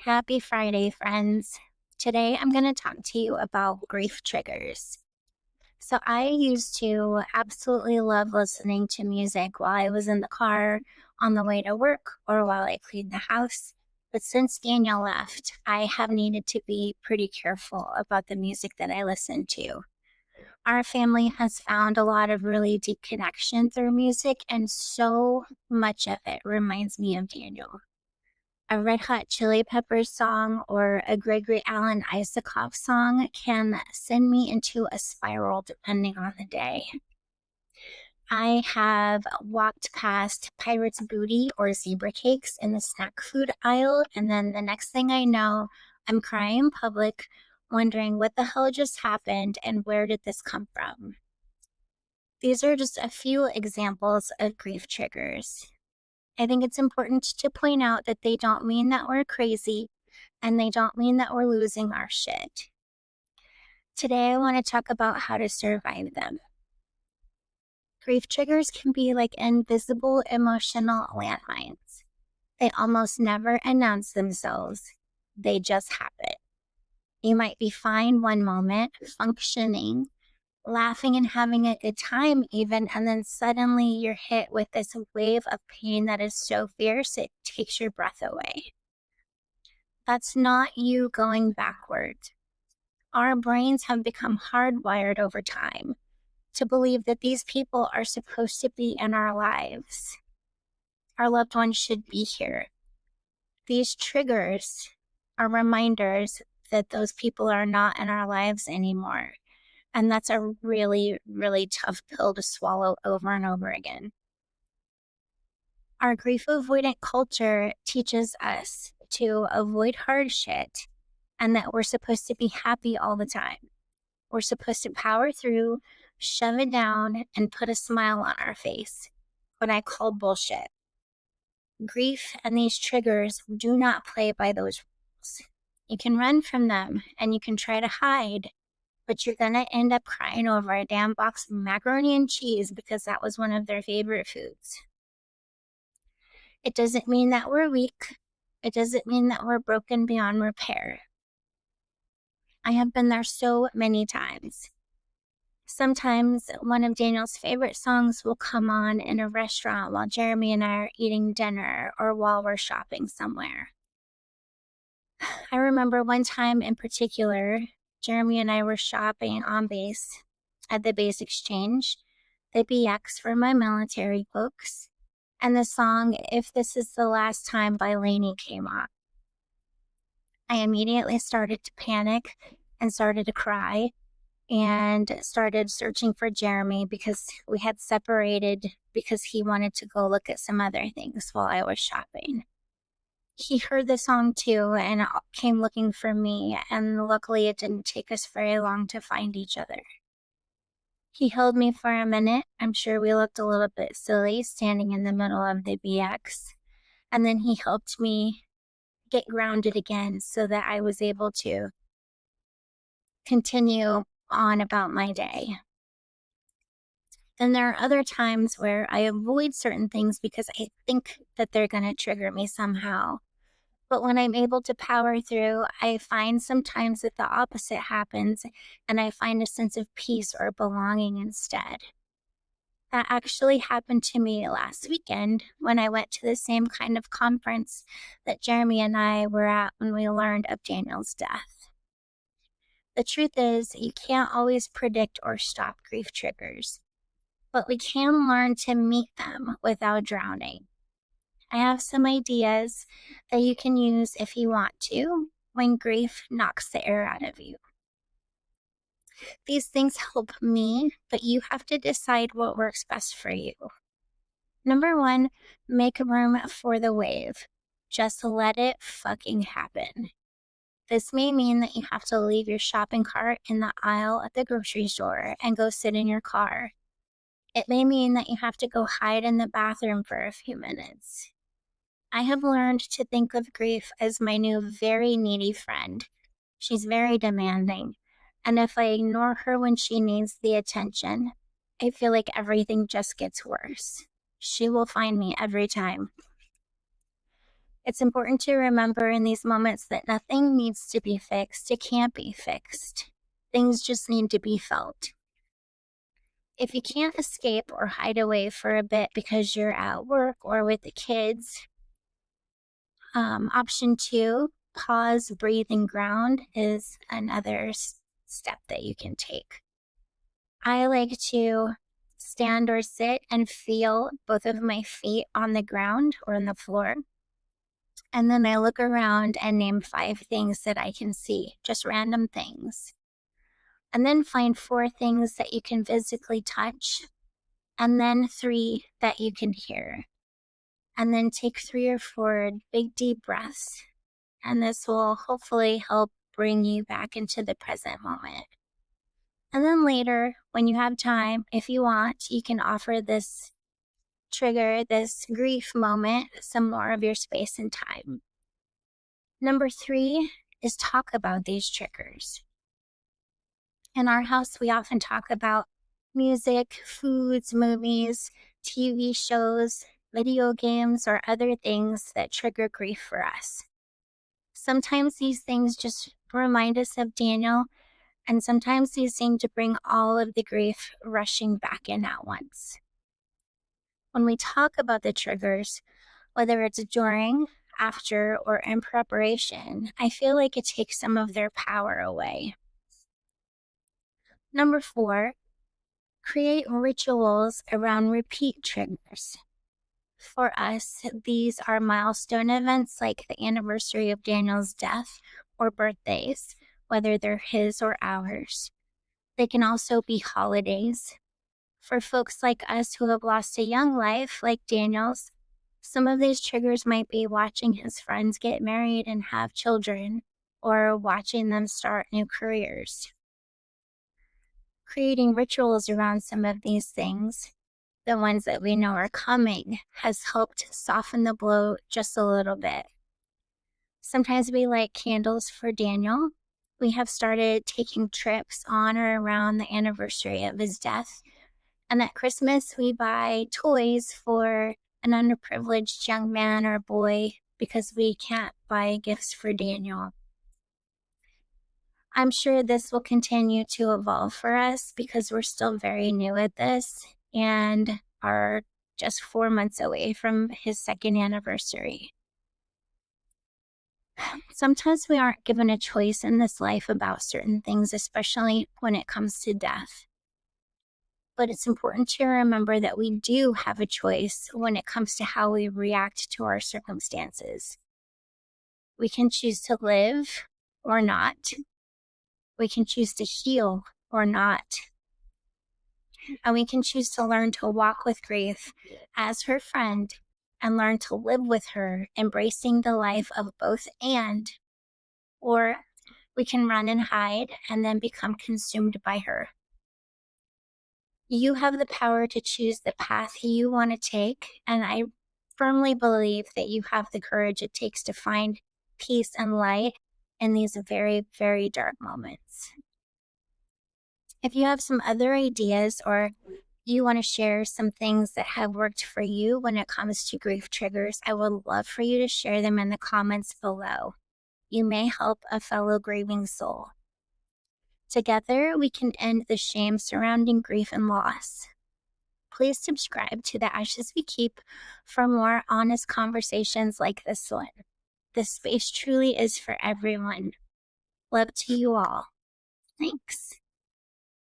Happy Friday, friends. Today I'm going to talk to you about grief triggers. So, I used to absolutely love listening to music while I was in the car on the way to work or while I cleaned the house. But since Daniel left, I have needed to be pretty careful about the music that I listen to. Our family has found a lot of really deep connection through music, and so much of it reminds me of Daniel. A Red Hot Chili Peppers song or a Gregory Alan Isakov song can send me into a spiral depending on the day. I have walked past Pirate's Booty or zebra cakes in the snack food aisle, and then the next thing I know, I'm crying in public, wondering what the hell just happened and where did this come from. These are just a few examples of grief triggers. I think it's important to point out that they don't mean that we're crazy and they don't mean that we're losing our shit. Today, I want to talk about how to survive them. Grief triggers can be like invisible emotional landmines. They almost never announce themselves, they just happen. You might be fine one moment, functioning, laughing and having a good time, even, and then suddenly you're hit with this wave of pain that is so fierce it takes your breath away. That's not you going backward. Our brains have become hardwired over time to believe that these people are supposed to be in our lives. Our loved ones should be here. These triggers are reminders that those people are not in our lives anymore. And that's a really, really tough pill to swallow over and over again. Our grief avoidant culture teaches us to avoid hard shit and that we're supposed to be happy all the time. We're supposed to power through, shove it down, and put a smile on our face. What I call bullshit. Grief and these triggers do not play by those rules. You can run from them and you can try to hide, but you're going to end up crying over a damn box of macaroni and cheese because that was one of their favorite foods. It doesn't mean that we're weak. It doesn't mean that we're broken beyond repair. I have been there so many times. Sometimes one of Daniel's favorite songs will come on in a restaurant while Jeremy and I are eating dinner or while we're shopping somewhere. I remember one time in particular, Jeremy and I were shopping on base at the Base Exchange, the BX for my military folks, and the song If This Is the Last Time by Lainey came on. I immediately started to panic and started to cry and started searching for Jeremy because we had separated because he wanted to go look at some other things while I was shopping. He heard the song too and came looking for me, and luckily it didn't take us very long to find each other. He held me for a minute. I'm sure we looked a little bit silly standing in the middle of the BX. And then he helped me get grounded again so that I was able to continue on about my day. Then there are other times where I avoid certain things because I think that they're going to trigger me somehow. But when I'm able to power through, I find sometimes that the opposite happens and I find a sense of peace or belonging instead. That actually happened to me last weekend when I went to the same kind of conference that Jeremy and I were at when we learned of Daniel's death. The truth is, you can't always predict or stop grief triggers, but we can learn to meet them without drowning. I have some ideas that you can use if you want to when grief knocks the air out of you. These things help me, but you have to decide what works best for you. Number one, make room for the wave. Just let it fucking happen. This may mean that you have to leave your shopping cart in the aisle at the grocery store and go sit in your car. It may mean that you have to go hide in the bathroom for a few minutes. I have learned to think of grief as my new very needy friend. She's very demanding, and if I ignore her when she needs the attention, I feel like everything just gets worse. She will find me every time. It's important to remember in these moments that nothing needs to be fixed. It can't be fixed. Things just need to be felt. If you can't escape or hide away for a bit because you're at work or with the kids, option 2, pause, breathe, and ground is another step that you can take. I like to stand or sit and feel both of my feet on the ground or on the floor. And then I look around and name 5 things that I can see, just random things. And then find 4 things that you can physically touch, and then 3 that you can hear. And then take 3 or 4 big deep breaths. And this will hopefully help bring you back into the present moment. And then later, when you have time, if you want, you can offer this trigger, this grief moment, some more of your space and time. Number 3 is talk about these triggers. In our house, we often talk about music, foods, movies, TV shows, video games, or other things that trigger grief for us. Sometimes these things just remind us of Daniel, and sometimes these seem to bring all of the grief rushing back in at once. When we talk about the triggers, whether it's during, after, or in preparation, I feel like it takes some of their power away. Number 4, create rituals around repeat triggers. For us, these are milestone events like the anniversary of Daniel's death or birthdays, whether they're his or ours. They can also be holidays. For folks like us who have lost a young life, like Daniel's, some of these triggers might be watching his friends get married and have children, or watching them start new careers. Creating rituals around some of these things, the ones that we know are coming, has helped soften the blow just a little bit. Sometimes we light candles for Daniel. We have started taking trips on or around the anniversary of his death. And at Christmas, we buy toys for an underprivileged young man or boy because we can't buy gifts for Daniel. I'm sure this will continue to evolve for us because we're still very new at this and are just 4 months away from his 2nd anniversary. Sometimes we aren't given a choice in this life about certain things, especially when it comes to death. But it's important to remember that we do have a choice when it comes to how we react to our circumstances. We can choose to live or not. We can choose to heal or not. And we can choose to learn to walk with grief as her friend and learn to live with her, embracing the life of both and, or we can run and hide and then become consumed by her. You have the power to choose the path you want to take, and I firmly believe that you have the courage it takes to find peace and light in these very, very dark moments. If you have some other ideas or you want to share some things that have worked for you when it comes to grief triggers, I would love for you to share them in the comments below. You may help a fellow grieving soul. Together, we can end the shame surrounding grief and loss. Please subscribe to The Ashes We Keep for more honest conversations like this one. This space truly is for everyone. Love to you all. Thanks.